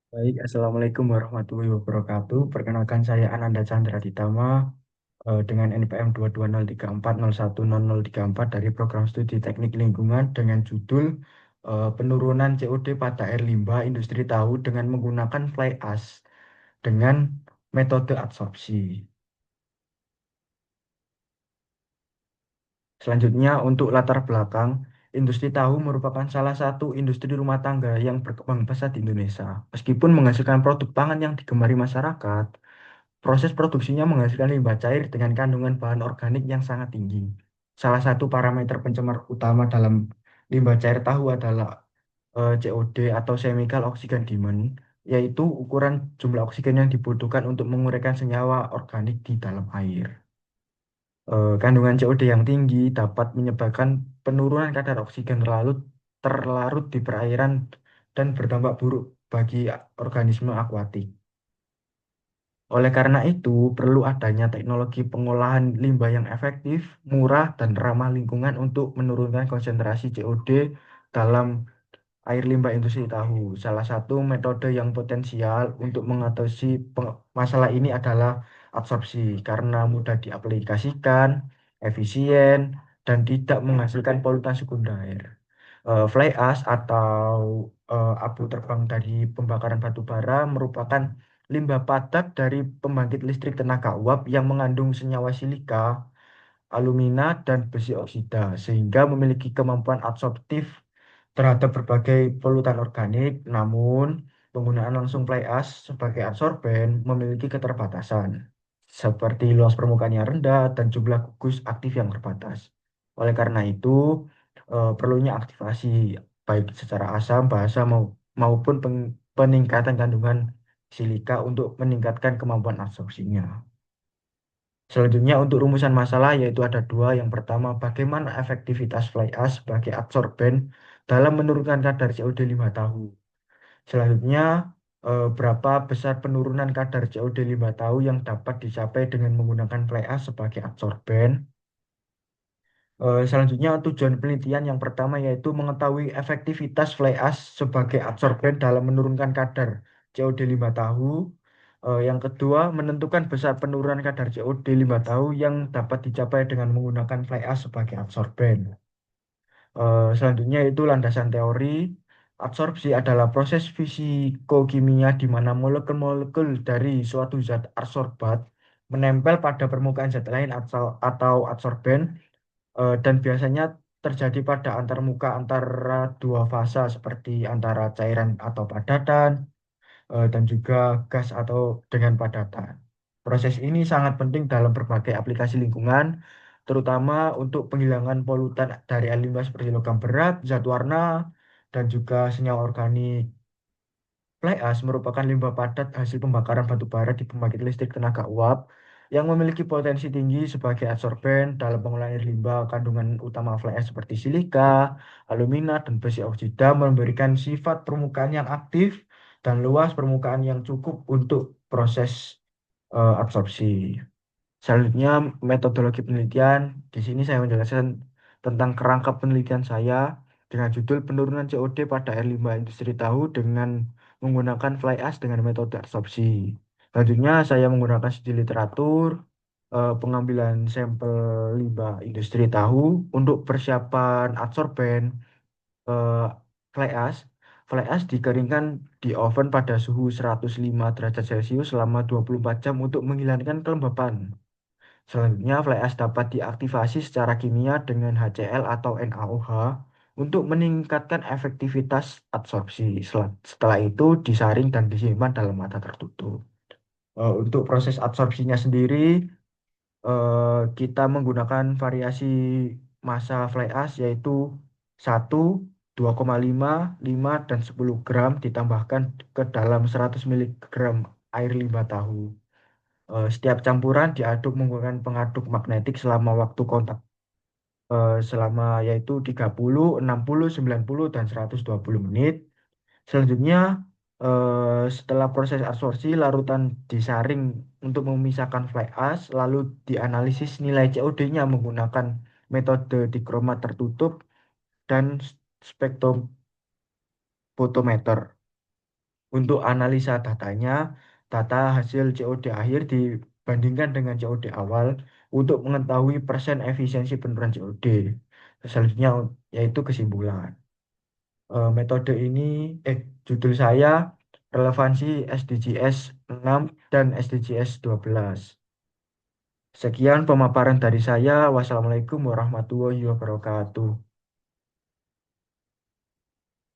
Baik, Assalamualaikum warahmatullahi wabarakatuh. Perkenalkan saya Ananda Chandra Ditama dengan NPM 22034010034 dari Program Studi Teknik Lingkungan dengan judul Penurunan COD pada air limbah industri tahu dengan menggunakan fly ash dengan metode adsorpsi. Selanjutnya, untuk latar belakang, industri tahu merupakan salah satu industri rumah tangga yang berkembang pesat di Indonesia. Meskipun menghasilkan produk pangan yang digemari masyarakat, proses produksinya menghasilkan limbah cair dengan kandungan bahan organik yang sangat tinggi. Salah satu parameter pencemar utama dalam limbah cair tahu adalah COD atau chemical oxygen demand, yaitu ukuran jumlah oksigen yang dibutuhkan untuk menguraikan senyawa organik di dalam air. Kandungan COD yang tinggi dapat menyebabkan penurunan kadar oksigen terlarut di perairan dan berdampak buruk bagi organisme akuatik. Oleh karena itu, perlu adanya teknologi pengolahan limbah yang efektif, murah, dan ramah lingkungan untuk menurunkan konsentrasi COD dalam air limbah industri tahu. Salah satu metode yang potensial untuk mengatasi masalah ini adalah absorpsi karena mudah diaplikasikan, efisien, dan tidak menghasilkan polutan sekunder. Fly ash atau abu terbang dari pembakaran batu bara merupakan limbah padat dari pembangkit listrik tenaga uap yang mengandung senyawa silika, alumina, dan besi oksida, sehingga memiliki kemampuan absorptif terhadap berbagai polutan organik. Namun, penggunaan langsung fly ash sebagai adsorben memiliki keterbatasan, seperti luas permukaan yang rendah dan jumlah gugus aktif yang terbatas. Oleh karena itu, perlunya aktivasi baik secara asam, basa maupun peningkatan kandungan silika untuk meningkatkan kemampuan absorpsinya. Selanjutnya untuk rumusan masalah yaitu ada dua. Yang pertama, bagaimana efektivitas fly ash sebagai adsorben dalam menurunkan kadar COD 5 tahun. Selanjutnya, berapa besar penurunan kadar COD 5 tahun yang dapat dicapai dengan menggunakan fly ash sebagai adsorben. Selanjutnya, tujuan penelitian yang pertama yaitu mengetahui efektivitas fly ash sebagai adsorben dalam menurunkan kadar COD 5 tahu. Yang kedua, menentukan besar penurunan kadar COD 5 tahu yang dapat dicapai dengan menggunakan fly ash sebagai adsorben. Selanjutnya itu landasan teori. Absorpsi adalah proses fisikokimia di mana molekul-molekul dari suatu zat adsorbat menempel pada permukaan zat lain atau adsorben dan biasanya terjadi pada antarmuka antara dua fasa seperti antara cairan atau padatan dan juga gas atau dengan padatan. Proses ini sangat penting dalam berbagai aplikasi lingkungan, terutama untuk penghilangan polutan dari air limbah seperti logam berat, zat warna, dan juga senyawa organik. Fly ash merupakan limbah padat hasil pembakaran batu bara di pembangkit listrik tenaga uap yang memiliki potensi tinggi sebagai adsorben dalam pengolahan air limbah. Kandungan utama fly ash seperti silika, alumina, dan besi oksida memberikan sifat permukaan yang aktif dan luas permukaan yang cukup untuk proses absorpsi. Selanjutnya, metodologi penelitian. Di sini saya menjelaskan tentang kerangka penelitian saya dengan judul Penurunan COD pada air limbah industri tahu dengan menggunakan fly ash dengan metode adsorpsi. Selanjutnya, saya menggunakan studi literatur, pengambilan sampel limbah industri tahu untuk persiapan adsorben eh, fly ash. Fly ash dikeringkan di oven pada suhu 105 derajat Celcius selama 24 jam untuk menghilangkan kelembapan. Selanjutnya, fly ash dapat diaktifasi secara kimia dengan HCl atau NaOH untuk meningkatkan efektivitas adsorpsi. Setelah itu disaring dan disimpan dalam wadah tertutup. Untuk proses adsorpsinya sendiri, kita menggunakan variasi massa fly ash yaitu 1, 2,5, 5, dan 10 gram ditambahkan ke dalam 100 miligram air limbah tahu. Setiap campuran diaduk menggunakan pengaduk magnetik selama waktu kontak selama yaitu 30, 60, 90, dan 120 menit. Selanjutnya setelah proses absorpsi larutan disaring untuk memisahkan fly ash lalu dianalisis nilai COD-nya menggunakan metode dikromat tertutup dan spektrofotometer. Untuk analisa datanya, data hasil COD akhir dibandingkan dengan COD awal untuk mengetahui persen efisiensi penurunan COD. Selanjutnya yaitu kesimpulan. Metode ini, judul saya relevansi SDGs 6 dan SDGs 12. Sekian pemaparan dari saya. Wassalamualaikum warahmatullahi wabarakatuh.